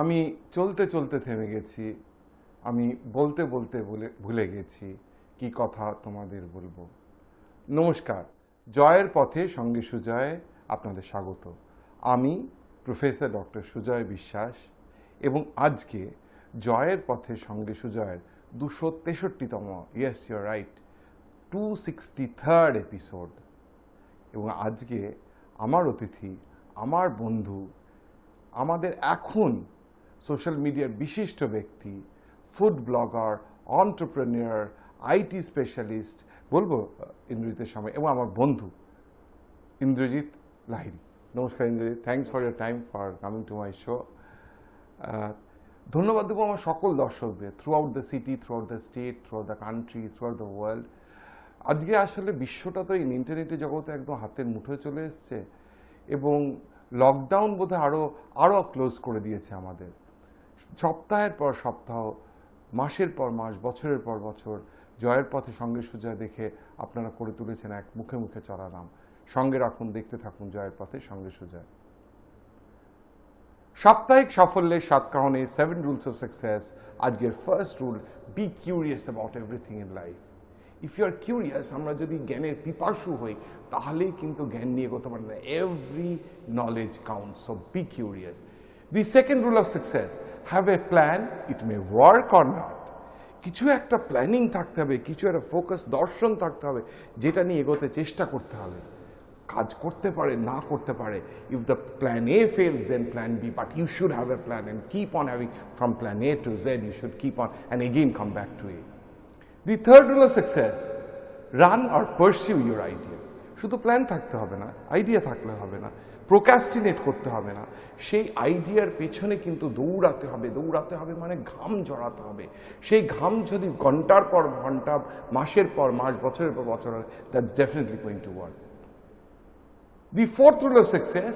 আমি চলতে চলতে থেমে গেছি, আমি বলতে বলতে ভুলে গেছি কি কথা তোমাদের বলবো। নমস্কার, জয়ের পথে সঙ্গে সুজয় আপনাদের স্বাগত। আমি প্রফেসর ডক্টর সুজয় বিশ্বাস এবং আজকে জয়ের পথে সঙ্গে সুজয়ের 263তম, yes you are right, 263rd episode. এবং আজকে আমার অতিথি, আমার বন্ধু, আমাদের এখন সোশ্যাল মিডিয়ার বিশিষ্ট ব্যক্তি, food blogger, entrepreneur, IT specialist বলবো ইন্দ্রজিতের সময়, এবং আমার বন্ধু ইন্দ্রজিৎ লাহিড়ী। নমস্কার Indrajit, thanks for year time for coming to my show. ধন্যবাদ দেবো আমার সকল দর্শকদের through out the city, through out the state, through out the country, through out the world. আজকে আসলে বিশ্বটা তো এই ইন্টারনেটের জগতে একদম হাতের মুঠোয় চলে এসছে এবং লকডাউন বোধহয় আরও ক্লোজ করে দিয়েছে আমাদের। সপ্তাহের পর সপ্তাহ, মাসের পর মাস, বছরের পর বছর জয়ের পথে সঙ্গে সুজয় দেখে আপনারা করে তুলেছেন এক মুখে মুখে চলা নাম। সঙ্গে রাখুন, দেখতে থাকুন জয়ের পথে সঙ্গে সুজয়। সাপ্তাহিক সাফল্যের 7 কারণে 7 রুলস অফ সাকসেস। আজকের first rule, be curious about everything in life. If you are curious, আমরা যদি জ্ঞানের পিপাসু হই তাহলেই কিন্তু জ্ঞান নিয়ে করতে পারি না। Every knowledge counts, so be curious. The second rule of success, have a plan, it may work or not. কিছু একটা প্ল্যানিং থাকতে হবে, কিছু একটা ফোকাস, দর্শন থাকতে হবে, যেটা নিয়ে এগোতে চেষ্টা করতে হবে। কাজ করতে পারে, না করতে পারে। If the plan A fails, then plan B, but you should have a plan and keep on having from plan A to Z, you should keep on and again come back to A. The third rule of success, run or pursue your idea. শুধু plan থাকতে হবে না, idea থাকলে হবে না, procrastinate করতে হবে না। সেই আইডিয়ার পেছনে কিন্তু দৌড়াতে হবে। দৌড়াতে হবে মানে ঘাম জড়াতে হবে। সেই ঘাম যদি ঘন্টার পর ঘন্টা, মাসের পর মাস, বছরের পর বছর হয়, that's definitely going to work. The fourth rule of success,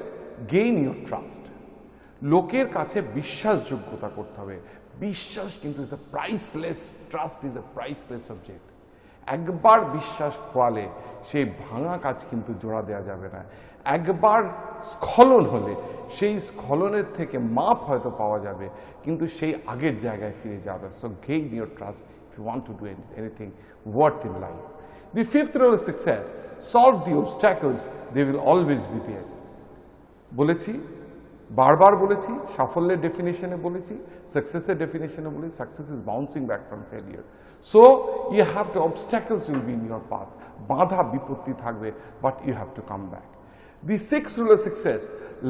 gain your trust. লোকের কাছে বিশ্বাসযোগ্যতা করতে হবে। বিশ্বাস কিন্তু is a priceless, trust is a priceless object. একবার বিশ্বাস খোয়ালে সেই ভাঙা কাজ কিন্তু জোড়া দেওয়া যাবে না। একবার স্খলন হলে সেই স্খলনের থেকে মাপ হয়তো পাওয়া যাবে, কিন্তু সেই আগের জায়গায় ফিরে যাবে। So gain your trust if you want to do anything worth in life. The fifth rule of success, solve the obstacles, they will always be there. বলেছি, বারবার বলেছি, সাফল্যের ডেফিনেশনে বলেছি, সাকসেসের ডেফিনেশনে বলেছি, success is bouncing back from failure. So you have to, obstacles will be in your path, বাধা বিপত্তি থাকবে, but you have to come back. The six rule of success,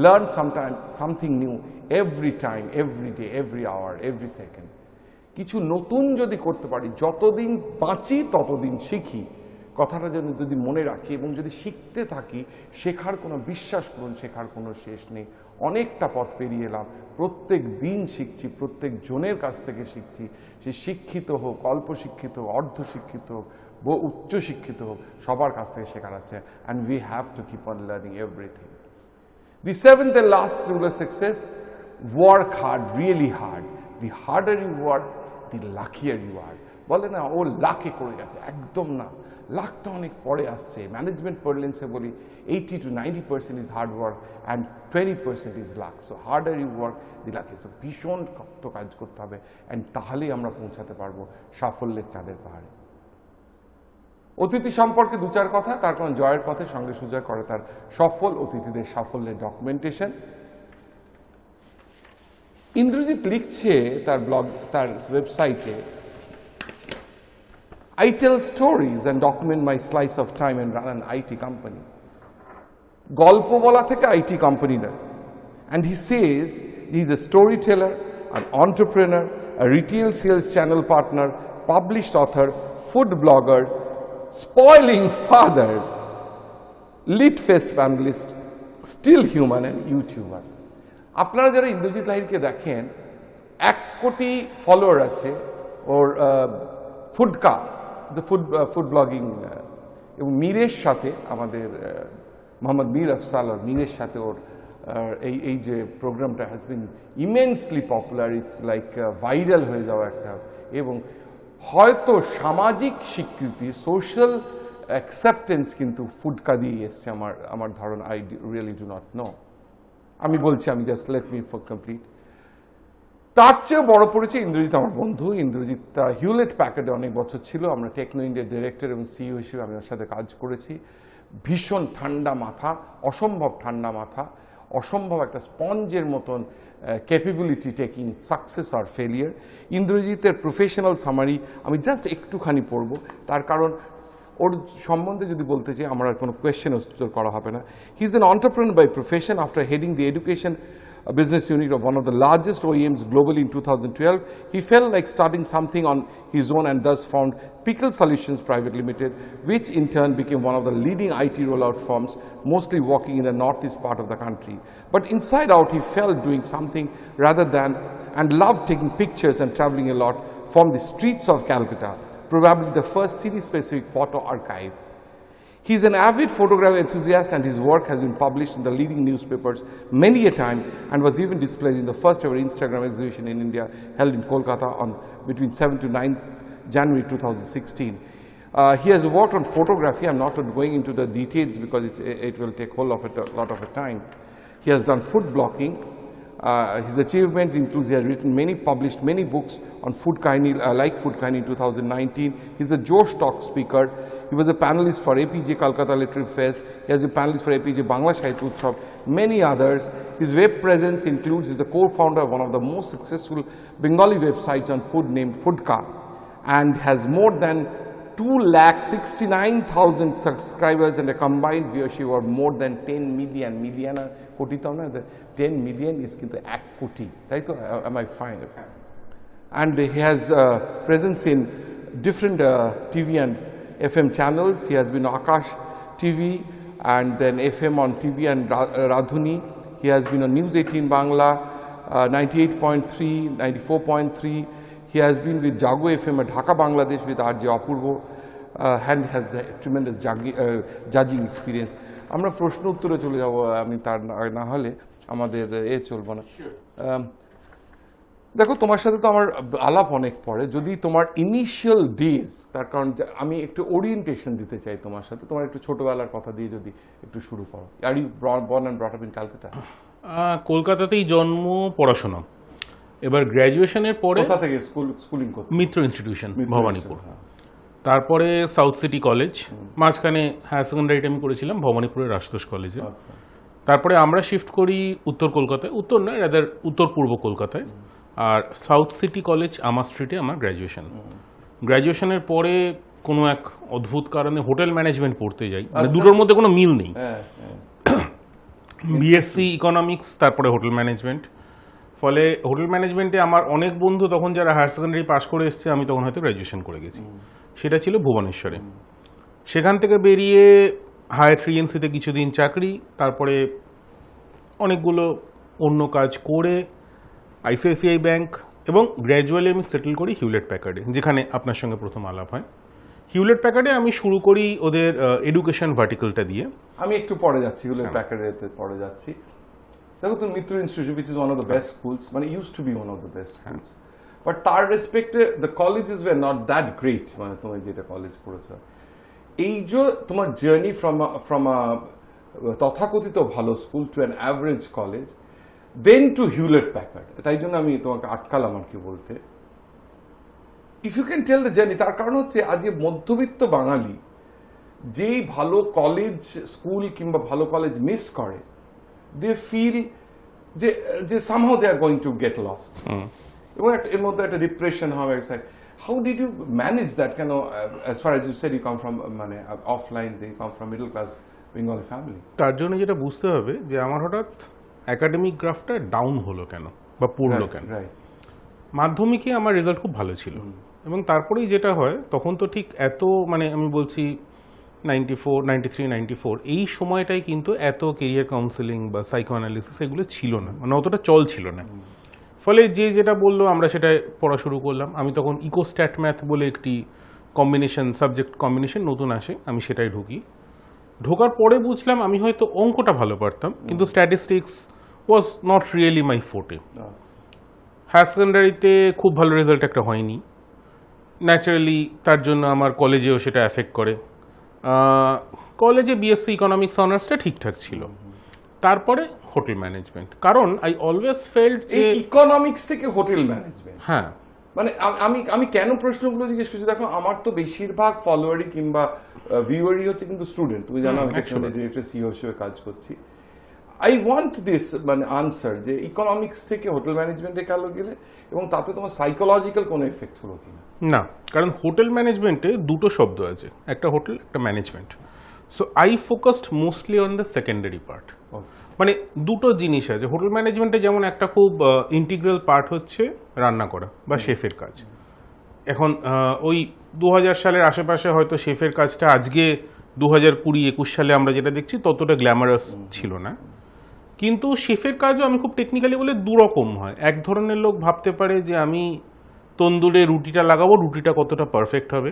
learn something new every time, every day, every hour, every second. কিছু নতুন যদি করতে পারি, যতদিন বাঁচি ততদিন শিখি, কথাটা যদি মনে রাখি এবং যদি শিখতে থাকি, শেখার কোনো, বিশ্বাস করুন, শেখার কোনো শেষ নেই। অনেকটা পথ পেরিয়ে এলাম, প্রত্যেক দিন শিখছি, প্রত্যেক জনের কাছ থেকে শিখছি। সে শিক্ষিত হোক, অল্প শিক্ষিত হোক, অর্ধশিক্ষিত হোক, উচ্চ শিক্ষিত হোক, সবার কাছ থেকে শেখার আছে। And we have to keep on learning everything. The seventh and last rule of success, work hard, really hard. The harder you work, the luckier you are. বলে না ও লাকে করে গেছে, একদম না। লাখটা অনেক পরে আসছে। ম্যানেজমেন্ট পারলেন্সে বলি 80 to 90% is hard work and 20% is luck. So harder you work, the lucky. So ভীষণ শক্ত কাজ করতে হবে, অ্যান্ড তাহলেই আমরা পৌঁছাতে পারবো সাফল্যের চাঁদের পাহাড়ে। অতিথি সম্পর্কে 2-4 কথা, তার কারণ জয়ের পথে সঙ্গে সুজয় করে তার সফল অতিথিদের সাফল্যের ডকুমেন্টেশন। ইন্দ্রজিৎ লিখছে তার ব্লগ, তার ওয়েবসাইটে, I tell stories and document my slice of time and run an IT company. গল্প বলা থেকে IT company না। And he says he's a storyteller, an entrepreneur, a retail sales channel partner, published author, food blogger, spoiling father, lit fest panelist, still human and YouTuber. আপনারা যারা ইন্দ্রজিৎ লাহিড়ীকে দেখেন, 1 কোটি follower আছে ওর ফুডকা, যে ফুড ব্লগিং, এবং মীরের সাথে, আমাদের মোহাম্মদ মীর আফসাল মীরের সাথে ওর এই যে প্রোগ্রামটা has been immensely popular. It's like viral হয়ে যাওয়া একটা, এবং হয়তো সামাজিক স্বীকৃতি, সোশ্যাল অ্যাকসেপ্টেন্স কিন্তু ফুডকা দিয়ে এসছে আমার ধারণা। I really do not know. আমি বলছি, আমি just let me for complete. তার চেয়েও বড় পড়েছে ইন্দ্রজিৎ আমার বন্ধু। ইন্দ্রজিৎ হিউলেট প্যাকেটে অনেক বছর ছিল, আমরা টেকনো ইন্ডিয়ার ডিরেক্টর এবং সিইও হিসেবে আমি ওর সাথে কাজ করেছি। ভীষণ ঠান্ডা মাথা, অসম্ভব ঠান্ডা মাথা, অসম্ভব একটা স্পঞ্জের মতন ক্যাপেবিলিটি টেকিং সাকসেস আর ফেলিয়ার। ইন্দ্রজিতের প্রফেশনাল সামারি আমি জাস্ট একটুখানি পড়ব, তার কারণ ওর সম্বন্ধে যদি বলতে চাই আমার আর কোনো কোয়েশ্চেন উত্তর করা হবে না। He is an entrepreneur by profession after heading the education business unit of one of the largest OEMs globally in 2012. He felt like starting something on his own and thus found Pickle Solutions Private Limited, which in turn became one of the leading IT rollout firms, mostly working in the northeast part of the country. But inside out, he felt doing something rather than, and loved taking pictures and traveling a lot from the streets of Calcutta, probably the first city-specific photo archive. He is an avid photography enthusiast and his work has been published in the leading newspapers many a time and was even displayed in the first ever Instagram exhibition in India held in Kolkata on between 7th to 9th January 2016. He has worked on photography. I'm not going into the details because it will take a lot of time. He has done food blogging. His achievements include he has written published many books on food kindly, like Food Kindly in 2019. He's a Josh Talk speaker. He was a panelist for APJ Kolkata Literary Fest. He has a panelist for APJ Bangla Sahitya Utsav, many others. His web presence includes, he's the co-founder of one of the most successful Bengali websites on food named Foodka, and has more than 2,69,000 subscribers and a combined viewership of more than 10 million. Koti to na, 10 million is kintu 1 koti. Right? Am I fine? And he has presence in different TV and FM channels. He has been on Akash TV and then FM on TV and Radhuni. He has been on News 18 Bangla, 98.3, 94.3. He has been with Jago FM at Dhaka, Bangladesh with RJ Apurvo and has a tremendous judging experience. আমরা প্রশ্ন উত্তরে চলে যাব, আমি তার না হলে আমাদের চলবো না। দেখো, তোমার সাথে তো আমার আলাপ অনেক পরে, যদি তোমার ইনিশিয়াল ডেজ, তার কারণ আমি একটু ওরিয়েন্টেশন দিতে চাই তোমার সাথে, তোমার একটু ছোটবেলার কথা দিয়ে যদি একটু শুরু করো। Are you born and brought up in Calcutta? কলকাতাতেই জন্ম, পড়াশোনা। এবার গ্র্যাজুয়েশনের পরে কোথা থেকে স্কুলিং করতে? মিত্র ইনস্টিটিউশন, ভবানীপুর। তারপরে সাউথ সিটি কলেজ, মাঝখানে হায়ার সেকেন্ডারিটা আমি করেছিলাম ভবানীপুরের আশুতোষ কলেজে। তারপরে আমরা শিফট করি উত্তর কলকাতায়, উত্তর নয় রাদার উত্তর পূর্ব কলকাতায়, আর সাউথ সিটি কলেজ আমার স্ট্রিটে আমার গ্র্যাজুয়েশন। গ্র্যাজুয়েশনের পরে কোনো এক অদ্ভুত কারণে হোটেল ম্যানেজমেন্ট পড়তে যাই, মানে দুটোর মধ্যে কোনো মিল নেই। বিএসসি ইকোনমিক্স, তারপরে হোটেল ম্যানেজমেন্ট। ফলে হোটেল ম্যানেজমেন্টে আমার অনেক বন্ধু তখন যারা হায়ার সেকেন্ডারি পাস করে এসছে, আমি তখন হয়তো গ্র্যাজুয়েশন করে গেছি। সেটা ছিল ভুবনেশ্বরে। সেখান থেকে বেরিয়ে হায়ার রিএনসিতে কিছুদিন চাকরি, তারপরে অনেকগুলো অন্য কাজ করে আইসিআইসিআই ব্যাংক, এবং গ্র্যাজুয়ালি আমি সেটেল করি হিউলেট প্যাকার্ডে, যেখানে আপনার সঙ্গে প্রথম আলাপ হয়। হিউলেট প্যাকার্ডে আমি শুরু করি ওদের এডুকেশন ভার্টিক্যালটা দিয়ে। আমি একটু পরে যাচ্ছি, হিউলেট প্যাকার্ডেতে পরে যাচ্ছি। দেখো, তুমি মিত্র institute, which is one of the best schools, মানে used to be one of the best schools, but তার রেসপেক্টে the colleges were not that great, মানে তুমি যেটা কলেজ করেছো। এই যে তোমার জার্নি from a তথাকথিত ভালো school to an average college, then to Hewlett Packard, তাই জন্য আমি তোমাকে আটকালাম আর কি বলতে। If you can tell the journey, তার কারণ হচ্ছে আজকে মধ্যবিত্ত বাঙালি যেই ভালো কলেজ, স্কুল কিংবা ভালো কলেজ মিস করে, they feel যে somehow they are going to get lost, এবং এর মধ্যে একটা ডিপ্রেশন হবে। How did you manage that? কেন, as far as you said, you come from মানে offline, they come from middle class Bengali family. তার জন্য যেটা বুঝতে হবে যে আমার হঠাৎ একাডেমিক গ্রাফটা ডাউন হলো কেন বা পড়লো কেন। মাধ্যমিকে আমার রেজাল্ট খুব ভালো ছিল, এবং তারপরেই যেটা হয় তখন তো ঠিক এত, মানে আমি বলছি 94, 93, 94 এই সময়টাই কিন্তু এত কেরিয়ার কাউন্সেলিং বা সাইকো অ্যানালিসিস এগুলো ছিল না, মানে অতটা চল ছিল না। ফলে যে যেটা বললো আমরা সেটাই পড়া শুরু করলাম। আমি তখন ইকোস্ট্যাট ম্যাথ বলে একটি কম্বিনেশন, সাবজেক্ট কম্বিনেশন নতুন আসে, আমি সেটাই ঢুকি। ঢোকার পরে বুঝলাম আমি হয়তো অঙ্কটা ভালো পারতাম, কিন্তু statistics was not really my forte. Higher সেকেন্ডারিতে খুব ভালো রেজাল্ট একটা হয়নি, ন্যাচারালি তার জন্য আমার কলেজেও সেটা এফেক্ট করে। কলেজে বিএসসি ইকোনমিক্স অনার্সটা ঠিকঠাক ছিল, তারপরে হোটেল ম্যানেজমেন্ট, কারণ আই অলওয়েজ ফেল্ট যে ইকোনমিক্স থেকে হোটেল ম্যানেজমেন্ট। হ্যাঁ, মানে আমি কেন প্রশ্নগুলো জিজ্ঞেস করছি, দেখো আমার তো বেশিরভাগ ফলোয়ারই কিংবা ভিউয়ারই হচ্ছে কিন্তু স্টুডেন্ট, তুমি জানো আমি টেকনোলজি ডিরেক্টর সিইও হিসেবে কাজ করছি। আই ওয়ান্ট দিস মানে আনসার যে ইকোনমিক্স থেকে হোটেল ম্যানেজমেন্টে কেন গেলে, এবং তাতে তোমার সাইকোলজিক্যাল কোনো এফেক্ট হলো কিনা? না, কারণ হোটেল ম্যানেজমেন্টে দুটো শব্দ আছে, একটা হোটেল একটা management. So I focused mostly on the secondary part. মানে দুটো জিনিস আছে হোটেল ম্যানেজমেন্টে, যেমন একটা খুব ইন্টিগ্রাল পার্ট হচ্ছে রান্না করা বা শেফের কাজ। এখন ওই 2000 সালের আশেপাশে হয়তো শেফের কাজটা আজকে 2020-21 সালে আমরা যেটা দেখছি ততটা গ্ল্যামারাস ছিল না, কিন্তু শেফের কাজও আমি খুব টেকনিক্যালি বলে দুরকম হয়। এক ধরনের লোক ভাবতে পারে যে আমি তন্দুরে রুটিটা লাগাবো, রুটিটা কতটা পারফেক্ট হবে।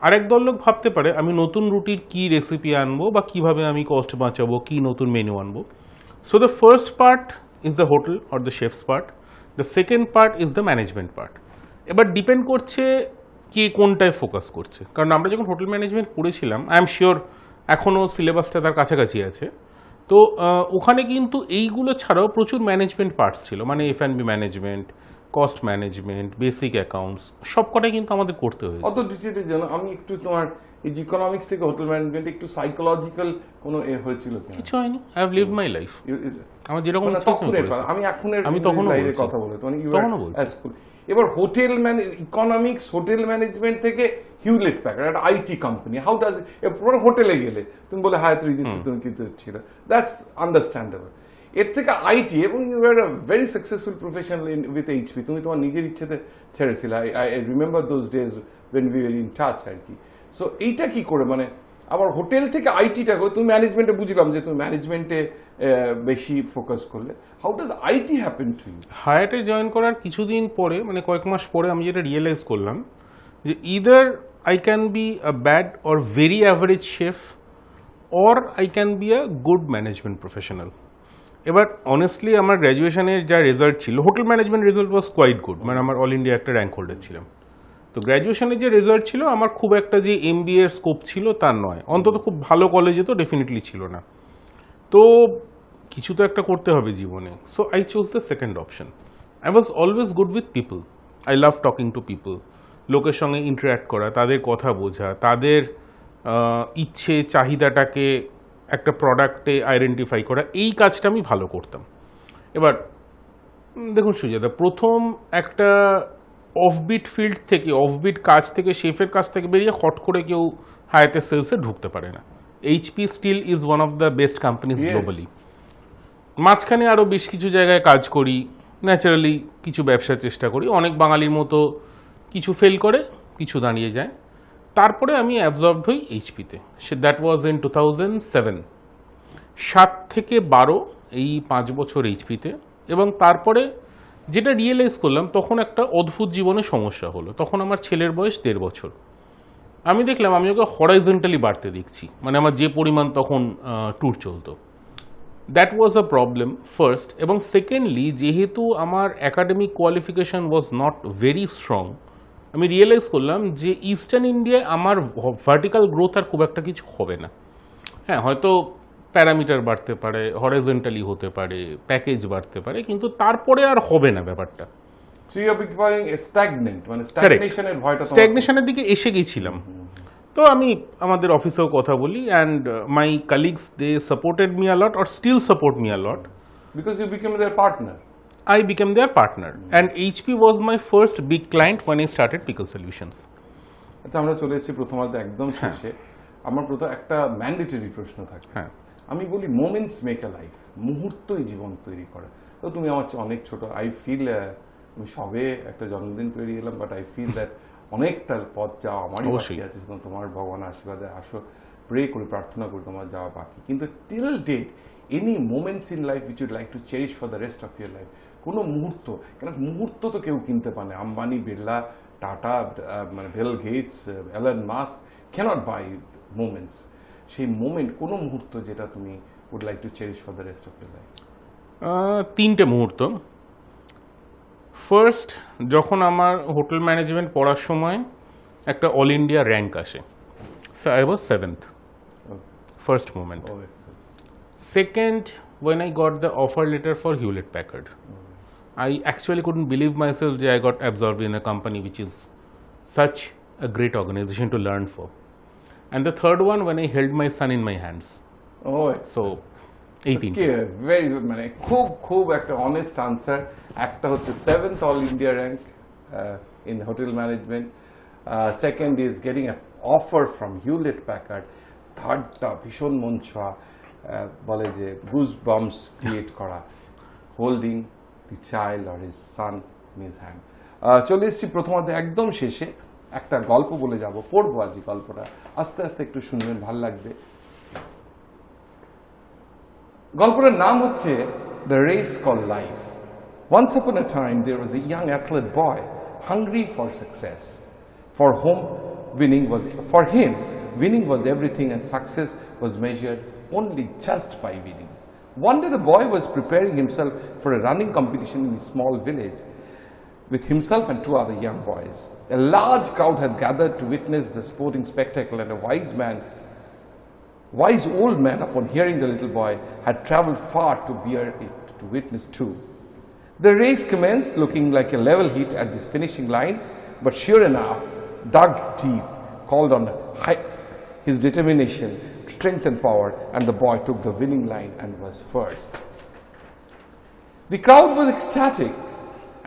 আরেক দল লোক ভাবতে পারে আমি নতুন রুটির কি রেসিপি আনবো বা কিভাবে আমি কস্ট বাঁচাবো, কি নতুন মেনু আনবো। So the first part is the hotel or the chefs part, the second part is the management part. এবার ডিপেন্ড করছে কে কোনটায় ফোকাস করছে, কারণ আমরা যখন হোটেল ম্যানেজমেন্ট পড়েছিলাম, আই এম শিওর এখনও সিলেবাসটা তার কাছাকাছি আছে, তো ওখানে কিন্তু এইগুলো ছাড়াও প্রচুর ম্যানেজমেন্ট পার্টস ছিল, মানে F&B management, cost management, basic accounts, সবকটাই কিন্তু আমাদের করতে হয়েছে। অত ডিটেইলে জানো, আমি একটু তোমার এই ইকোনমিক্স থেকে হোটেল ম্যানেজমেন্ট একটু সাইকোলজিক্যাল কোনো হয়েছিল কিনা? কিছু হয়নি, I have lived my life. আমার যেরকম ইচ্ছা আমি তখনের কথা বলে এবার হোটেল ইকোনমিক্স হোটেল ম্যানেজমেন্ট থেকে হিউলেট প্যাকার্ড একটা আইটি কোম্পানি, হাউ ডাজ হোটেলে গেলে তুমি বলে হায়াত রিজেন্সি তুমি কিন্তু ছিল, দ্যাটস আন্ডারস্ট্যান্ডেবল। এর থেকে আইটি, এবং you are a very successful professional with HP, তুমি তোমার নিজের ইচ্ছেতে ছেড়েছিলে। I remember those days when we were in touch আর কি। সো এইটা কি করে মানে আবার হোটেল থেকে আইটিটা তুমি ম্যানেজমেন্টে, বুঝলাম যে তুমি ম্যানেজমেন্টে বেশি ফোকাস করলে, how does it happen to you? হায়াটে জয়েন করার কিছুদিন পরে, মানে কয়েক মাস পরে, আমি যেটা রিয়েলাইজ করলাম যে either I can be a bad or very average chef, or I can be a good management professional. এবার অনেস্টলি আমার গ্র্যাজুয়েশনের যা রেজাল্ট ছিল, hotel management result was quite good, মানে আমার অল ইন্ডিয়া একটা র্যাঙ্ক হোল্ডার ছিলাম। তো গ্র্যাজুয়েশনের যে রেজাল্ট ছিল, আমার খুব একটা যে MBA এর স্কোপ ছিল তার নয়, অন্তত খুব ভালো কলেজে তো ডেফিনেটলি ছিল না। তো কিছু তো একটা করতে হবে জীবনে, so I choose the second option. I was always good with people, I love talking to people, লোকের সঙ্গে ইন্টারঅ্যাক্ট করা, তাদের কথা বোঝা, তাদের ইচ্ছে চাহিদাটাকে একটা প্রোডাক্টে আইডেন্টিফাই করা, এই কাজটা আমি ভালো করতাম। এবার দেখুন সুজাতা, প্রথম একটা অফবিট ফিল্ড থেকে, অফবিট কাজ থেকে, শেফের কাজ থেকে বেরিয়ে হট করে কেউ হায়াতের সেলসে ঢুকতে পারে না। HP still is one of the best companies globally. মাঝখানে আরও বেশ কিছু জায়গায় কাজ করি, ন্যাচারালি কিছু ব্যবসার চেষ্টা করি, অনেক বাঙালির মতো কিছু ফেল করে, কিছু দাঁড়িয়ে যায়। তারপরে আমি অ্যাবজর্বড হই HP-তে, দ্যাট ওয়াজ ইন 2007। 7 থেকে 12 এই 5 বছর HP-তে। এবং তারপরে যেটা রিয়েলাইজ করলাম, তখন একটা অদ্ভুত জীবনে সমস্যা হলো। তখন আমার ছেলের বয়স 1.5 বছর। আমি দেখলাম আমি ওকে হরাইজন্টালি বাড়তে দেখছি, মানে আমার যে পরিমাণ তখন ট্যুর চলতো, that was a problem first. এবং সেকেন্ডলি, যেহেতু আমার academic qualification was not very strong, আমি রিয়েলাইজ করলাম যে ইস্টার্ন ইন্ডিয়ায় আমার ভার্টিক্যাল গ্রোথ আর খুব একটা কিছু হবে না। হ্যাঁ, হয়তো প্যারামিটার বাড়তে পারে, হরাইজন্টালি হতে পারে, প্যাকেজ বাড়তে পারে, কিন্তু তারপরে আর হবে না ব্যাপারটা। স্ট্যাগনেশনের দিকে এসে গেছিলাম। তো আমি আমাদের অফিসেও কথা বলি, and my colleagues, they supported me a lot, or still support me a lot, because you became their partner. I became their partner, and HP was my first big client when I started Pickle Solutions. আচ্ছা, আমরা চলে এসেছি প্রথমার্ধ একদম শেষে। আমার প্রথম একটা mandatory প্রশ্ন থাকে। হ্যাঁ, আমি বলি মোমেন্টস মেক আ লাইফ, মুহূর্তই জীবন তৈরি করে। তো তুমি আমার চেয়ে অনেক ছোট, আই ফিল আমি সবে একটা জন্মদিন তৈরি এলাম, বাট আই ফিল দ্যাট অনেকটা পথ যাওয়া আমারই বাকি আছে। তোমার ভগবান আশীর্বাদে আসো, প্রে করি, প্রার্থনা করি তোমার যাওয়া বাকি। কিন্তু till date, any moments in life which you'd like to cherish for the rest of your life? কোনো মুহূর্ত, কেন মুহূর্ত তো কেউ কিনতে পারে না। আম্বানি, বিড়লা, টাটা, মানে Bill Gates, Elon Musk can't buy moments. সেই মোমেন্ট, কোনো মুহূর্ত যেটা তুমি would like to cherish for the rest of your life? 3টে মুহূর্ত। ফার্স্ট, যখন আমার হোটেল ম্যানেজমেন্ট পড়ার সময় একটা অল ইন্ডিয়া র্যাঙ্ক আসে, I was 7th, first moment. Second, when I got the offer letter for Hewlett Packard. I actually couldn't believe myself that I got absorbed in a company which is such a great organization to learn for. And the third one, when I held my son in my hands. Oh, So 18. Okay, very good. মানে খুব একটা honest answer. একটা হচ্ছে 7th All India rank in hotel management. Second is getting an offer from Hewlett Packard. Thirdটা ভীষণ মন ছোঁয়া, বলে যে goosebumps create করা, holding the child or his son in his hand. চলে এসেছি প্রথমার্ধে একদম শেষে, একটা গল্প বলে যাব, পড়বো আজ গল্পটা, আস্তে আস্তে একটু শুনবেন, ভাল লাগবে। গল্পটার নাম হচ্ছে The Race Called Life. Once upon a time there was a young athlete boy hungry for success. For him, winning was everything, and success was measured only just by winning. One day the boy was preparing himself for a running competition in a small village with himself and two other young boys. A large crowd had gathered to witness the sporting spectacle, and a wise old man, upon hearing the little boy, had travelled far to bear it to witness too. The race commenced, looking like a level heat at the finishing line, but sure enough, dug deep, called on his determination, strength and power, and the boy took the winning line and was first. The crowd was ecstatic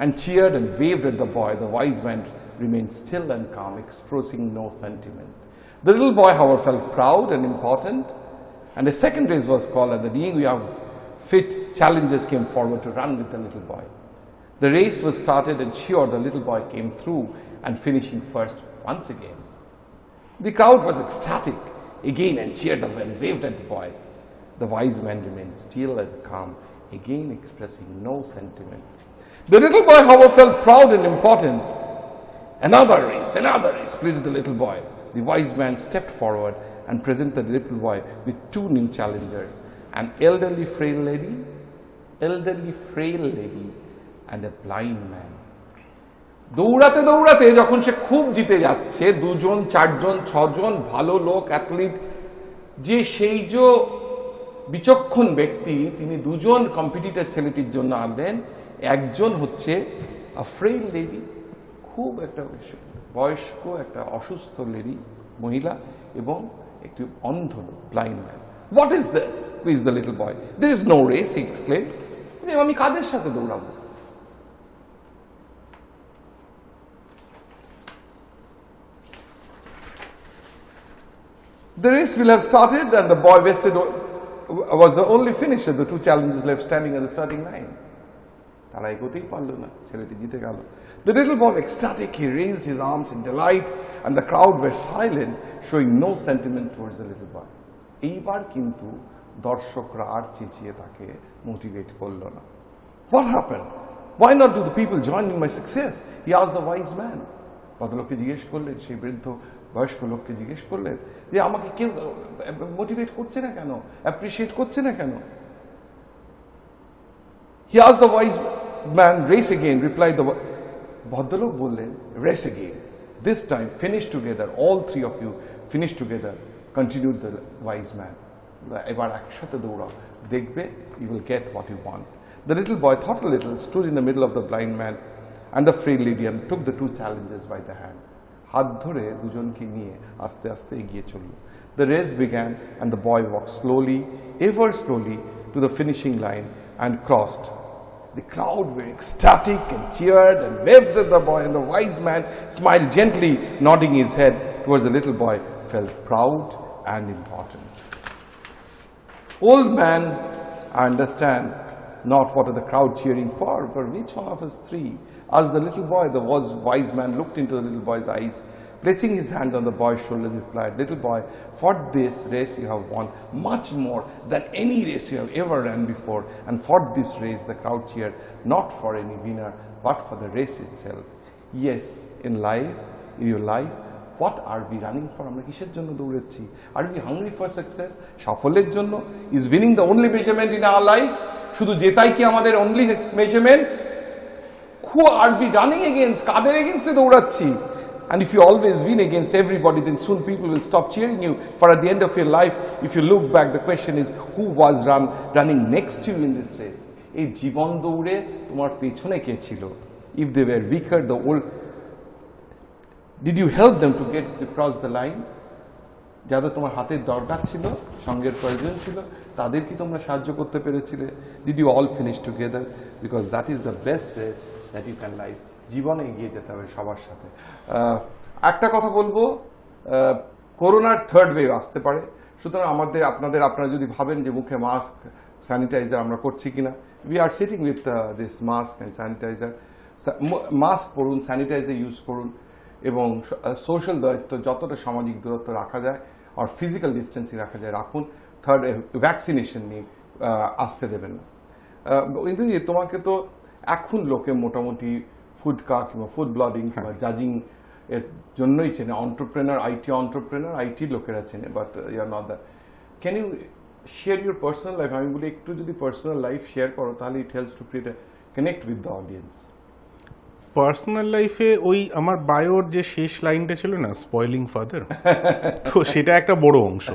and cheered and waved at the boy. The wise man remained still and calm, expressing no sentiment. The little boy, however, felt proud and important, and a second race was called, and the young fit challengers came forward to run with the little boy. The race was started, and sure, the little boy came through and finishing first once again. The crowd was ecstatic again and cheered up and waved at the boy. The wise man remained still and calm, again expressing no sentiment. The little boy, however, felt proud and important. Another race, pleaded the little boy. The wise man stepped forward and presented the little boy with two new challengers, an elderly frail lady and a blind man. দৌড়াতে দৌড়াতে যখন সে খুব জিতে যাচ্ছে, 2 জন 4 জন 6 জন ভালো লোক athlete, যে সেই যে বিচক্ষণ ব্যক্তি, তিনি 2 জন কম্পিটিটর ছেলেটির জন্য আনলেন। একজন হচ্ছে আ ফ্রেইল লেডি, খুব একটা বয়স্ক একটা অসুস্থ লেডি মহিলা, এবং একটি অন্ধ লোক, blind man. What is this? Quiz the little boy. There is no race, he exclaimed. আমি কাদের সাথে দৌড়াবো? The race will have started, and the boy was the only finisher. The 2 challengers left standing at the starting line. তারা এগোতেই পারলো না, ছেলেটি জিতে গেল। The little boy, ecstatic, he raised his arms in delight, and the crowd were silent, showing no sentiment towards the little boy. এইবার কিন্তু দর্শকরা আর চেঁচিয়ে তাকে মোটিভেট করলো না। What happened? Why not do the people join in my success? He asked the wise man. ভদ্রলোককে জিজ্ঞেস করলেন, সেই বৃদ্ধ বয়স্ক লোককে জিজ্ঞেস করলেন যে আমাকে কেউ মোটিভেট করছে না কেন, অ্যাপ্রিশিয়েট করছে না কেন? He asked the wise man, race again, replied the ভদ্রলোক বললেন, race again. This time finish together, all 3 of you finish together, continued the wise man. এবার একসাথে দৌড়াও, দেখবে you will get what you want. The little boy thought a little, stood in the middle of the blind man and the frail lady, and took the 2 challengers by the hand. হাত ধরে দুজনকে নিয়ে আস্তে আস্তে এগিয়ে চলল। The race began, and the boy walked slowly, ever slowly, to the finishing line and crossed. The crowd were ecstatic and cheered and waved at the boy, and the wise man smiled gently, nodding his head towards the little boy, felt proud and important. Old man, I understand not what are the crowd cheering for which one of us 3? Asked the little boy. The wise man looked into the little boy's eyes, placing his hand on the boy's shoulder, replied, little boy, for this race you have won much more than any race you have ever ran before, and for this race the crowd cheered not for any winner but for the race itself. Yes, in your life, what are we running for? আমরা কিসের জন্য দৌড়াচ্ছি? Are we hungry for success? সাফল্যের জন্য? Is winning the only measurement in our life? শুধু জেতাই কি আমাদের only measurement? Who are we running against? Quader এগেইনস্টে দৌড়াচ্ছি? And if you always win against everybody, then soon people will stop cheering you. For at the end of your life, if you look back, the question is, who was running next to you in this race? এই জীবন দৌড়ে তোমার পেছনে কে ছিল? If they were weaker, did you help them to get across the line? যাদের তোমার হাতের দরকার ছিল, সঙ্গের প্রয়োজন ছিল, তাদের কি তোমরা সাহায্য করতে পেরেছিলে? Did you all finish together? Because that is the best race that you can live. জীবনে এগিয়ে যেতে হবে সবার সাথে। একটা কথা বলবো, করোনার থার্ড ওয়েভ আসতে পারে, সুতরাং আপনারা যদি ভাবেন যে মুখে মাস্ক স্যানিটাইজার আমরা করছি কিনা, we are sitting with this mask and sanitiser. Mask পরুন, স্যানিটাইজার ইউজ করুন এবং সোশ্যাল দায়িত্ব যতটা সামাজিক দূরত্ব রাখা যায় আর ফিজিক্যাল ডিস্টেন্সিং রাখা যায় রাখুন। থার্ড ভ্যাকসিনেশন নিয়ে আসতে দেবেন না। কিন্তু তোমাকে তো এখন লোকে মোটামুটি ফুডকা কিংবা ফুড ব্লগিং কিংবা জাজিং এর জন্যই চেনে, অন্টারপ্রেনার, আইটি লোকেরা চেনে, but you are not that. Can you share your personal life? আমি বলি একটু যদি পার্সোনাল লাইফ শেয়ার করো তাহলে it helps to create connect with the audience. Personal লাইফে ওই আমার বায়োর যে শেষ লাইনটা ছিল না, স্পয়েলিং ফাদার, তো সেটা একটা বড় অংশ।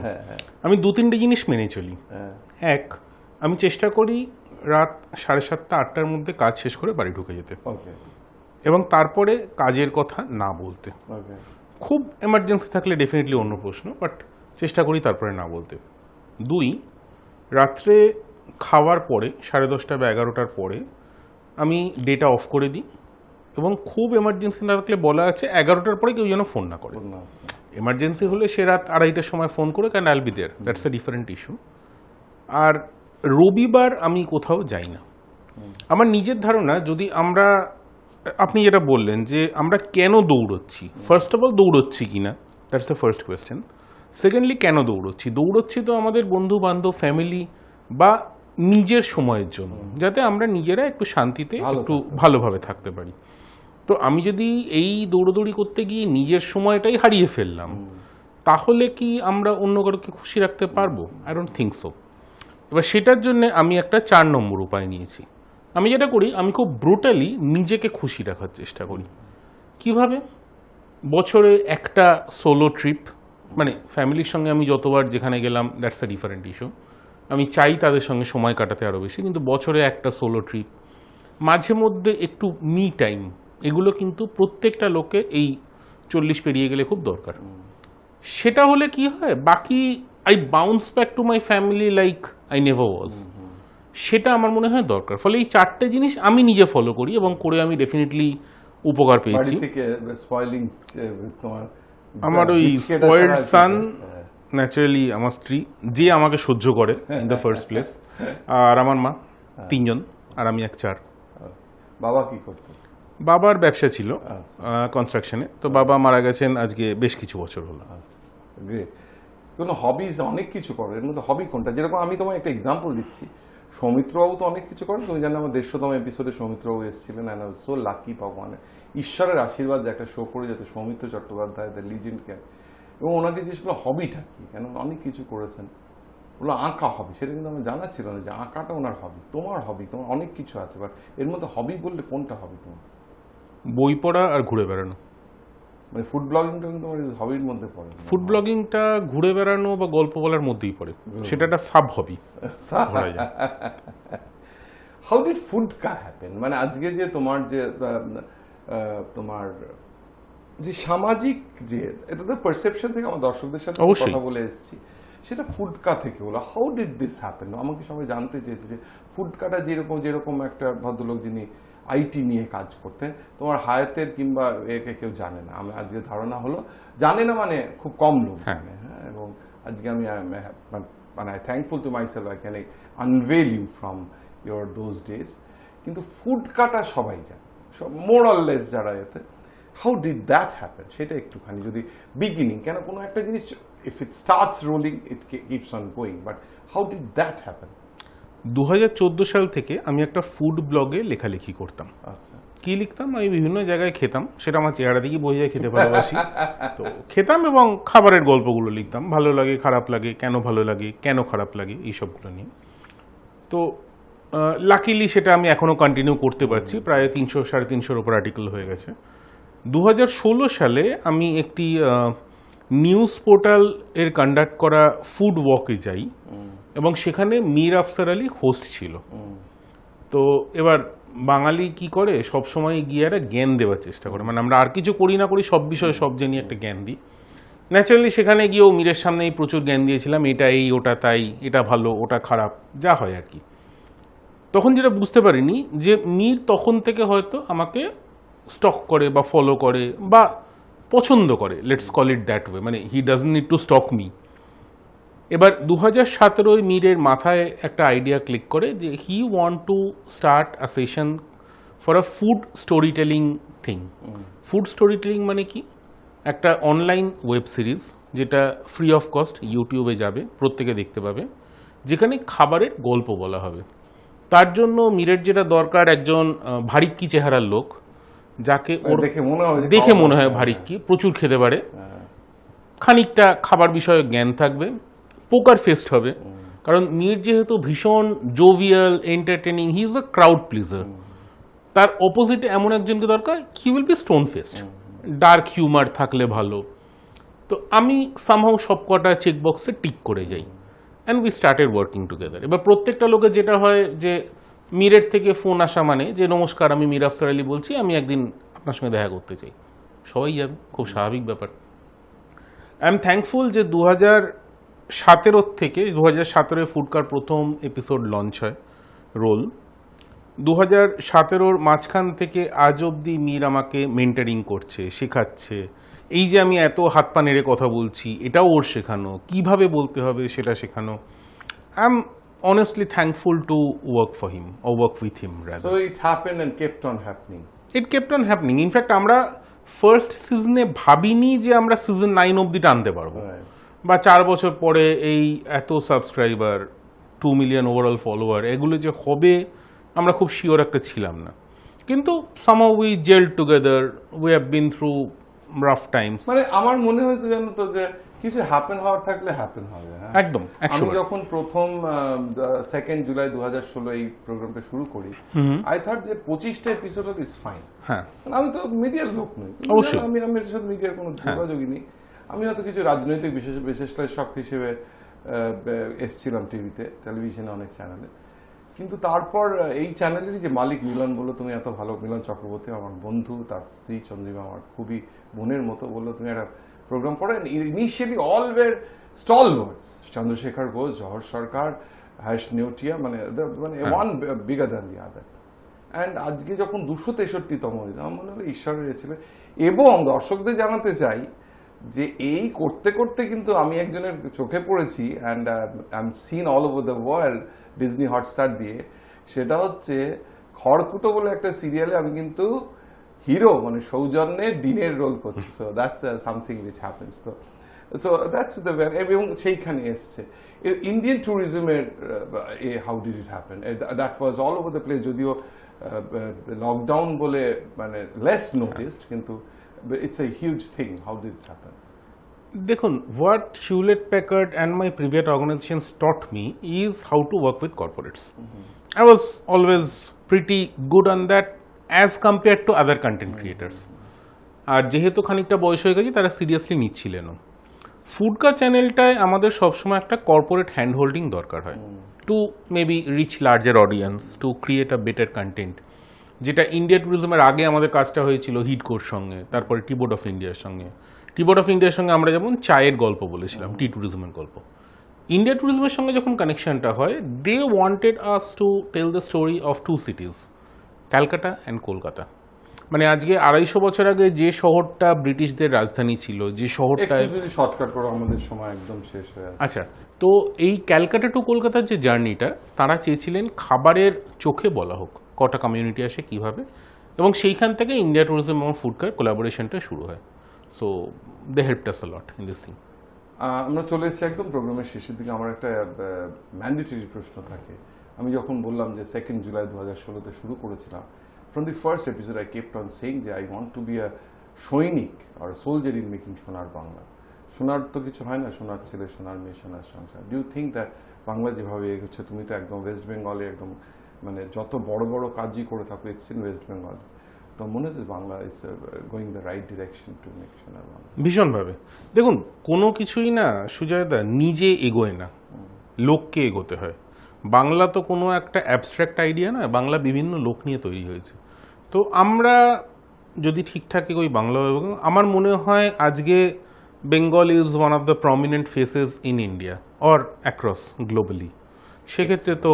আমি 2-3টে জিনিস মেনে চলি। এক, আমি চেষ্টা করি রাত 7:30-8টার মধ্যে কাজ শেষ করে বাড়ি ঢুকে যেতে, এবং তারপরে কাজের কথা না বলতে। খুব এমার্জেন্সি থাকলে ডেফিনেটলি অন্য প্রশ্ন, বাট চেষ্টা করি তারপরে না বলতে। 2, রাত্রে খাওয়ার পরে 10:30 বা 11টার পরে আমি ডেটা অফ করে দিই, এবং খুব এমার্জেন্সি না থাকলে বলা আছে 11টার পরে কেউ যেন ফোন না করে। এমার্জেন্সি হলে সে রাত 2:30টার সময় ফোন করে, কারণ I'll be there, that's a different issue. আর রবিবার আমি কোথাও যাই না। আমার নিজের ধারণা, যদি আপনি যেটা বললেন যে আমরা কেন দৌড়চ্ছি, ফার্স্ট অফ অল দৌড়চ্ছি কিনা, that's the first question. Secondly, কেন দৌড়চ্ছি তো আমাদের বন্ধু বান্ধব, ফ্যামিলি বা নিজের সময়ের জন্য, যাতে আমরা নিজেরা একটু শান্তিতে একটু ভালোভাবে থাকতে পারি। তো আমি যদি এই দৌড়দৌড়ি করতে গিয়ে নিজের সময়টাই হারিয়ে ফেললাম, তাহলে কি আমরা অন্য কারোকে খুশি রাখতে পারবো? I don't think so. এবার সেটার জন্য আমি একটা 4 নম্বর উপায় নিয়েছি। আমি যেটা করি, আমি খুব ব্রুটালি নিজেকে খুশি রাখার চেষ্টা করি। কিভাবে? বছরে একটা সোলো ট্রিপ, মানে ফ্যামিলির সঙ্গে আমি যতবার যেখানে গেলাম, দ্যাটস আ ডিফারেন্ট ইস্যু, আমি চাই তাদের সঙ্গে সময় কাটাতে আরও বেশি, কিন্তু বছরে একটা সোলো ট্রিপ, মাঝে মধ্যে একটু মি টাইম, এগুলো কিন্তু প্রত্যেকটা লোকে এই 40 পেরিয়ে গেলে খুব দরকার। সেটা হলে কি হয়, বাকি I bounce back to my family like I never was. সেটা আমার মনে হয় দরকার। ফলে এই 4টে জিনিস আমি নিজে ফলো করি এবং করে আমি ডেফিনেটলি উপকার পেয়েছি। আমার ওই স্পয়েলড সান, ন্যাচারালি আমার স্ত্রী, যে আমাকে সহ্য করে ইন দ্য ফার্স্ট প্লেস, আর আমার মা, 3 জন, আর আমি 4। বাবা কি করতেন? বাবার ব্যবসা ছিল কনস্ট্রাকশনে, তো বাবা মারা গেছেন আজকে বেশ কিছু বছর হলো। গ্রেট। কোনো হবিজ অনেক কিছু করো, এর মধ্যে হবি কোনটা? যেরকম আমি তোমায় একটা এক্সাম্পল দিচ্ছি, সৌমিত্রবাবু তো অনেক কিছু করেন। তুমি জানো আমার 150তম এপিসোডে সৌমিত্রবাবু এসেছিলেন, and I was so lucky, ভগবানের ঈশ্বরের আশীর্বাদ যে একটা শো করে যাতে সৌমিত্র চট্টোপাধ্যায় দ্য লিজেন্ডকে, এবং ওনাকে জিজ্ঞেস করলো হবিটা কি, কেন অনেক কিছু করেছেন। বললো আঁকা হবি। সেটা কিন্তু আমার জানা ছিল না যে আঁকাটা ওনার হবি। তোমার হবি, তোমার অনেক কিছু আছে, বাট এর মধ্যে হবি বললে কোনটা হবি তোমার? বই পড়া আর ঘুরে বেড়ানো। মানে ফুড ব্লগিংটা কিন্তু তোমার হবির মধ্যে পড়ে? ফুড ব্লগিংটা ঘুরে বেড়ানো বা গল্প বলার মধ্যেই পড়ে, সেটা একটা sub hobby. How did food কা হ্যাপেন? মানে আজকে যে তোমার যে সামাজিক যে, এটা তো পারসেপশন থেকে আমার দর্শকদের সাথে কথা বলে এসেছি, সেটা ফুডকা থেকে হলো। How did this happen? আমাকে সবাই জানতে চেয়েছে যে ফুডকাটা যেরকম একটা ভদ্রলোক যিনি আইটি নিয়ে কাজ করতেন, তোমার হায়াতের কিংবা একে কেউ জানে না। আমি আজকে ধারণা হলো জানে না, মানে খুব কম লোক জানে। হ্যাঁ, এবং আজকে আমি মানে thankful to my self I can unveil you from your those days. কিন্তু ফুডকাটা সবাই জানে, মোর অর লেস যারা এতে। হাউ ডিড দ্যাট হ্যাপেন সেটা একটুখানি যদি বিগিনিং, কেন কোনো একটা জিনিস if it starts rolling it keeps on going, but how did that happen? 2014 সাল থেকে আমি একটা ফুড ব্লগে লেখালেখি করতাম। আচ্ছা, কি লিখতাম? আমি বিভিন্ন জায়গায় খেতাম, সেটা আমার চেহারা দেখি বোঝা যায় খেতে ভালোবাসি। তো খেতাম এবং খাবারের গল্পগুলো লিখতাম, ভালো লাগে, খারাপ লাগে, কেন ভালো লাগে, কেন খারাপ লাগে, এইসবগুলো নিয়ে। তো লাকিলি সেটা আমি এখনো কন্টিনিউ করতে পারছি, প্রায় 300-350 উপর আর্টিকেল হয়ে গেছে। 2016 সালে আমি একটি নিউজ পোর্টাল এর কন্ডাক্ট করা ফুড ওয়াকে যাই এবং সেখানে মীর আফসার আলী হোস্ট ছিল। তো এবার বাঙালি কি করে সব সময় গিয়ে একটা জ্ঞান দেওয়ার চেষ্টা করে, মানে আমরা আর কিছু করি না করি সব বিষয়ে সব জেনে একটা জ্ঞান দিই। ন্যাচারালি সেখানে গিয়েও মীরের সামনেই প্রচুর জ্ঞান দিয়েছিলাম, এটা এই ওটা তাই, এটা ভালো ওটা খারাপ, যা হয় আর কি। তখন যেটা বুঝতে পারিনি যে মীর তখন থেকে হয়তো আমাকে স্টক করে বা ফলো করে বা পছন্দ করে, let's call it that way, মানে he doesn't need to stalk me. এবার 2017 মীরের মাথায় একটা আইডিয়া ক্লিক করে যে he want to start a session for a food story telling thing. Food story telling মানে কি? একটা অনলাইন ওয়েব সিরিজ যেটা ফ্রি অফ কস্ট ইউটিউবে যাবে, প্রত্যেকে দেখতে পাবে, যেখানে খাবারের গল্প বলা হবে। তার জন্য মীরের যেটা দরকার একজন ভারিক্কি চেহারার লোক, যাকে ওর দেখে মনে হয় ভারিক্কি, প্রচুর খেতে পারে, খানিকটা খাবার বিষয়ে জ্ঞান থাকবে, পোকার ফেস্ট হবে। কারণ মীর যেহেতু ভীষণ jovial, entertaining, he is a crowd pleasure. তার অপোজিটে এমন একজনকে দরকার, he will be stone fest, dark humour থাকলে ভালো। তো আমি সামহাউ সবকটা চেকবক্সে টিক করে যাই and we started working together. এবার প্রত্যেকটা লোকের যেটা হয় যে মীরের থেকে ফোন আসা মানে যে নমস্কার, আমি মীর আফসার আলী বলছি, আমি একদিন আপনার সঙ্গে দেখা করতে চাই, সবাই যাবে, খুব স্বাভাবিক ব্যাপার। আই এম থ্যাঙ্কফুল যে 2017 থেকে 2017 ফুডকার প্রথম এপিসোড লঞ্চ হয়, রোল। 2017 মাঝখান থেকে আজ অবধি মীর আমাকে মেন্টারিং করছে, শেখাচ্ছে। এই যে আমি এত হাত পা নেড়ে কথা বলছি, এটাও ওর শেখানো, কিভাবে বলতে হবে সেটা শেখানো। I am honestly thankful to work for him or work with him rather. So it happened and kept on happening. It kept on happening. In fact, আমরা ফার্স্ট সিজনে ভাবিনি যে আমরা সিজন 9 অবধি টানতে পারবো, বা 4 বছর পরে এই এত সাবস্ক্রাইবার, 2 মিলিয়ন ওভারঅল ফলোয়ার, এগুলো যে হবে আমরা খুব শিওর একটা ছিলাম না। কিন্তু somehow we gelled together. We have been through rough times. মানে আমার মনে হয়েছে জানো তো যে কিছু হ্যাপেন হওয়ার থাকলে হ্যাপেন হবে। একদম। আমি যখন প্রথম 2 জুলাই 2016 এই প্রোগ্রামটা শুরু করি, আই থট যে 25টা এপিসোড ইজ ফাইন। হ্যাঁ, আমি তো মিডিয়ার লোক নই, অবশ্যই আমি এর সাথে মিডিয়ার কোনো যোগাযোগই নেই। আমি হয়তো কিছু রাজনৈতিক বিশ্লেষক হিসেবে এসেছিলাম টিভিতে, টেলিভিশনে, অনেক চ্যানেলে। কিন্তু তারপর এই চ্যানেলেরই যে মালিক মিলন বললো, তুমি এত ভালো, মিলন চক্রবর্তী আমার বন্ধু, তার স্ত্রী চন্দ্রিমা আমার খুবই বোনের মতো, বললো তুমি একটা প্রোগ্রাম করো। ইনিশিয়ালি অল ওয়ের স্টলওয়ার্ডস, চন্দ্রশেখর ঘোষ, জহর সরকার, হর্ষ নেউটিয়া, মানে one bigger than the other. And আজকে যখন 263তম, আমার মনে হলো ঈশ্বরের ছিল। এবং দর্শকদের জানাতে চাই যে এই করতে করতে কিন্তু আমি একজনের চোখে পড়েছি, and I am seen all over the world Disney Hotstar দিয়ে। সেটা হচ্ছে খড়কুটো বলে একটা সিরিয়ালে আমি কিন্তু হিরো, মানে সৌজন্যে ডিনের রোল করছি। So that's something which happens. তো সো দ্যাটস দ্য, এবং সেইখানে এসছে ইন্ডিয়ান ট্যুরিজমের। How did it happen? That was all over the place, যদিও লকডাউন বলে মানে লেস নোটিসড, কিন্তু it's a huge thing. How did it happen? দেখুন, what Hewlett Packard and my previous organizations taught me is how to work with corporates. I was always pretty good on that as compared to other content creators. আর যেহেতু খানিকটা বয়স হয়ে গেছে, তারা seriously নিচ্ছিলেন। ফুডকা চ্যানেলটায় আমাদের সবসময় একটা কর্পোরেট হ্যান্ড হোল্ডিং দরকার হয় to maybe reach larger audience, to create a better content. যেটা ইন্ডিয়া ট্যুরিজমের আগে আমাদের কাজটা হয়েছিল হিডকোর সঙ্গে, তারপরে টিবোর্ড অফ ইন্ডিয়ার সঙ্গে। টিবোর্ড অফ ইন্ডিয়ার সঙ্গে আমরা যেমন চায়ের গল্প বলেছিলাম, টি ট্যুরিজমের গল্প। ইন্ডিয়া ট্যুরিজমের সঙ্গে যখন কানেকশনটা হয়, they wanted us to tell the story of 2 cities, Calcutta and Kolkata. মানে আজকে 250 বছর আগে যে শহরটা ব্রিটিশদের রাজধানী ছিল, যে শহরটায়, শর্টকাট করো, আমাদের সময় একদম শেষ হয়ে আছে। আচ্ছা, তো এই ক্যালকাটা টু কলকাতার যে জার্নিটা, তারা চেয়েছিলেন খাবারের চোখে বলা হোক, কটা কমিউনিটি আসে কিভাবে, এবং সেইখান থেকে ইন্ডিয়া ট্যুরিজম এবং ফুডকার কোলাবোরেশনটা শুরু হয়। So they helped us a lot in this thing. আমরা চলে এসেছি একদম প্রোগ্রামের শেষের দিকে। আমার একটা ম্যান্ডেটরি প্রশ্ন থাকে। আমি যখন বললাম যে 2 জুলাই 2016-তে শুরু করেছিলাম, from the first episode I kept on saying যে I want to be a সৈনিক আর সোলজার ইন মেকিং সোনার বাংলা। সোনার তো কিছু হয় না, সোনার ছেলে, সোনার মেয়ে, সোনার সংসার। Do you think that Bangla যেভাবে এগোচ্ছে, তুমি তো একদম ওয়েস্ট বেঙ্গলে একদম মানে যত বড় বড় কাজই করে থাকো, ইটস ইন ওয়েস্ট বেঙ্গল। তো মনে হচ্ছে Bangla is going the right direction to make সোনার বাংলা? ভীষণভাবে। দেখুন, কোনো কিছুই না সুজয়দা নিজে এগোয় না, লোককে এগোতে হয়। বাংলা তো কোনো একটা অ্যাবস্ট্রাক্ট আইডিয়া না, বাংলা বিভিন্ন লোক নিয়ে তৈরি হয়েছে। তো আমরা যদি ঠিকঠাক এগোই বাংলা, আমার মনে হয় আজকে Bengal is one of the prominent faces in India or across globally. সেক্ষেত্রে তো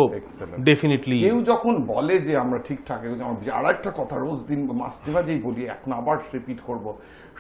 ডেফিনেটলি কেউ যখন বলে যে আমরা ঠিকঠাক এগোচ্ছি, আমার আর একটা কথা রোজ দিন মাস্টিভাজেই বলি, এখন আবার রিপিট করব,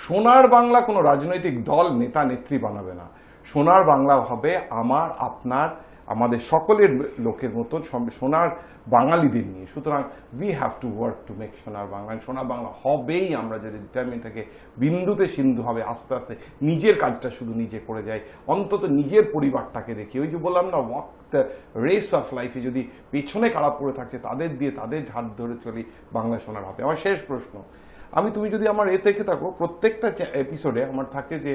সোনার বাংলা কোনো রাজনৈতিক দল নেতা নেত্রী বানাবে না। সোনার বাংলা হবে আমার, আপনার, আমাদের সকলের লোকের মতো সোনার বাঙালিদের নিয়ে। সুতরাং we have to work to make সোনার বাংলা। সোনার বাংলা হবেই, আমরা যদি ডিটারমিন থেকে বিন্দুতে সিন্ধু হবে, আস্তে আস্তে নিজের কাজটা শুধু নিজে করে যাই, অন্তত নিজের পরিবারটাকে দেখি। ওই যে বললাম না, ওয়াক দ্য রেস অফ লাইফে যদি পেছনে কারা পড়ে থাকছে তাদের দিয়ে তাদের হাত ধরে চলি, বাংলা সোনার হবে। আমার শেষ প্রশ্ন, তুমি যদি আমার থেকে থাকো, প্রত্যেকটা এপিসোডে আমার থাকে যে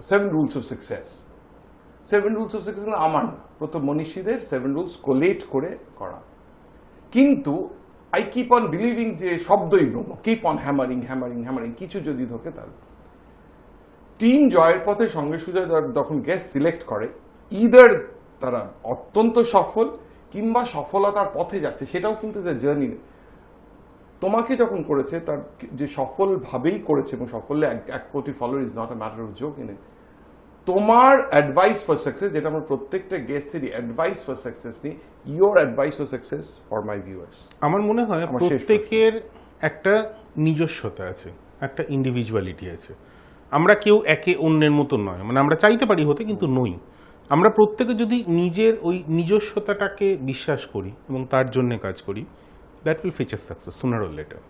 7 rules of success. 7 rules of success আমার প্রথম মনীষীদের 7 রুলস কোলেট করে করা। কিন্তু আই কিপ অন বিলিভিং যে শব্দই ব্রহ্ম, keep on hammering hammering hammering, কিছু যদি ধোকে তাহলে টিম জয়ের পথে সঙ্গে সুজয় যখন গেস্ট সিলেক্ট করে, ইদার তারা অত্যন্ত সফল কিংবা সফলতার পথে যাচ্ছে, সেটাও কিন্তু যে জার্নি। তোমাকে যখন করেছে তার যে সফলভাবেই করেছে, এবং সাফল্যে 1 কোটি follower is not a matter of joke in it. তোমার অ্যাডভাইস ফর সাকসেস, যেটা আমার প্রত্যেকটা গেস্টেরই অ্যাডভাইস ফর সাকসেস নিই, your advice for success for my viewers. আমার মনে হয় প্রত্যেকের একটা নিজস্বতা আছে, একটা ইন্ডিভিজুয়ালিটি আছে। আমরা কেউ একে অন্যের মতো নয়, মানে আমরা চাইতে পারি হতে, কিন্তু নই। আমরা প্রত্যেকে যদি নিজের ওই নিজস্বতাটাকে বিশ্বাস করি এবং তার জন্য কাজ করি, দ্যাট উইল ফিচ আস সাকসেস সুনার অর লেটার।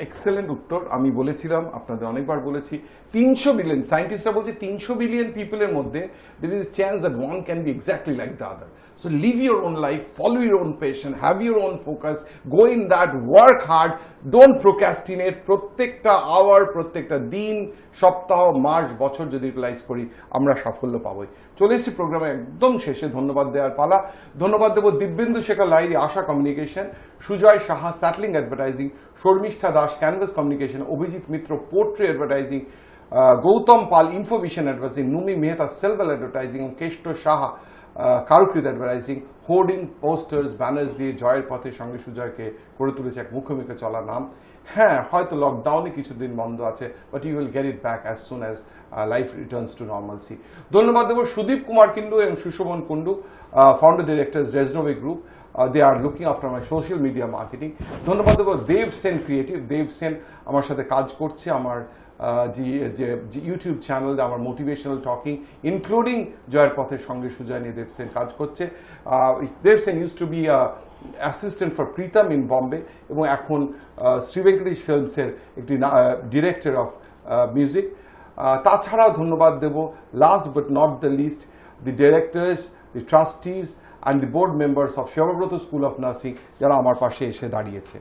এক্সেলেন্ট উত্তর। আমি বলেছিলাম, আপনাদের অনেকবার বলেছি, 300 বিলিয়ন, সায়েন্টিস্টরা বলছে 300 বিলিয়ন পিপলের মধ্যে there is a chance that one can be exactly like the other. So live your own life, follow your own passion, have your own focus, go in that, work hard, don't procrastinate. প্রত্যেকটা hour, প্রত্যেকটা দিন, সপ্তাহ, মাস, বছর যদি utilise করি, আমরা সাফল্য পাবোই। চলে এসেছি প্রোগ্রামে একদম শেষে, ধন্যবাদ দেওয়ার পালা। ধন্যবাদ দেব দিব্যেন্দু শেখর লাহিড়ী, আশা কমিউনিকেশন, সুজয় সাহা স্যাটলিং advertising, Sharmistha Das Canvas communication, Abhijit Mitra পোট্রি advertising, Gautam Pal Infovision advertising, Numi Mehta Selvel advertising এবং Keshto Saha Karukrit advertising. Hoarding, posters, banners দিয়ে জয়ের পথে সঙ্গে সুজয়কে করে তুলেছে এক মুখে মুখে চলা নাম। হ্যাঁ, হয়তো লকডাউনে কিছুদিন বন্ধ আছে, but you will get it back as soon as life returns to normalcy. ধন্যবাদ দেব সুদীপ কুমার কুন্ডু এবং সুশোভন কুন্ডু, ফাউন্ডার ডিরেক্টর্স রেজনোভে group. They are looking after my social media marketing. ধন্যবাদ দেব দেব সেন ক্রিয়েটিভ। দেব সেন আমার সাথে কাজ করছে, আমার যে ইউটিউব চ্যানেল, আমার মোটিভেশনাল টকিং ইনক্লুডিং জয়ের পথের সঙ্গে সুজয় নিয়ে দেব সেন কাজ করছে। Dev Sen use to B assistant for Pritam in Bombay, এবং এখন শ্রী ভেঙ্কটেশ ফিল্মসের একটি ডিরেক্টর অফ মিউজিক। তাছাড়াও ধন্যবাদ দেব, last but not the least, the directors, the trustees and the board members of Shivabrata School of Nursing, যারা আমার পাশে এসে দাঁড়িয়েছে।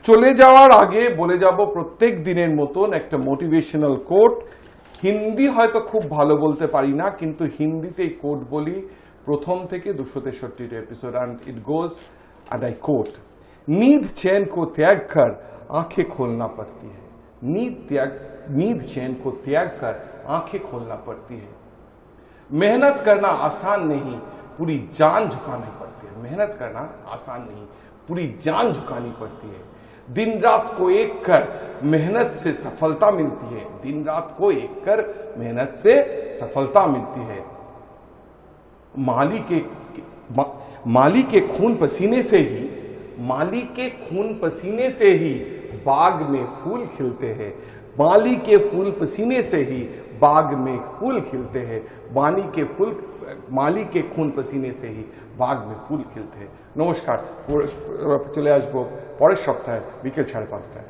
চলে যাওয়ার আগে বলে যাব প্রত্যেক দিনের মতন একটা মোটিভেশনাল কোট। হিন্দি হয়তো খুব ভালো বলতে পারি না, কিন্তু হিন্দিতে এই কোট বলি প্রথম থেকে 263 episode, and it goes, and I quote, नींद चैन को त्याग कर आंखें खोलना पड़ती है, नींद चैन को त्याग कर आंखें खोलना पड़ती है, मेहनत करना आसान नहीं, पूरी जान झुकानी पड़ती है, मेहनत करना आसान नहीं, पूरी जान झुकानी पड़ती है, दिन रात को एक कर मेहनत से सफलता मिलती है, दिन रात को एक कर मेहनत से सफलता मिलती है, माली के खून पसीने से ही बाग में फूल खिलते हैं, माली के फूल पसीने से ही बाग में फूल खिलते हैं, माली के खून पसीने से ही बाग में फूल खिलते हैं। নমস্কার, চলে আসবো পরের সপ্তাহে বিকেল 5:30টায়।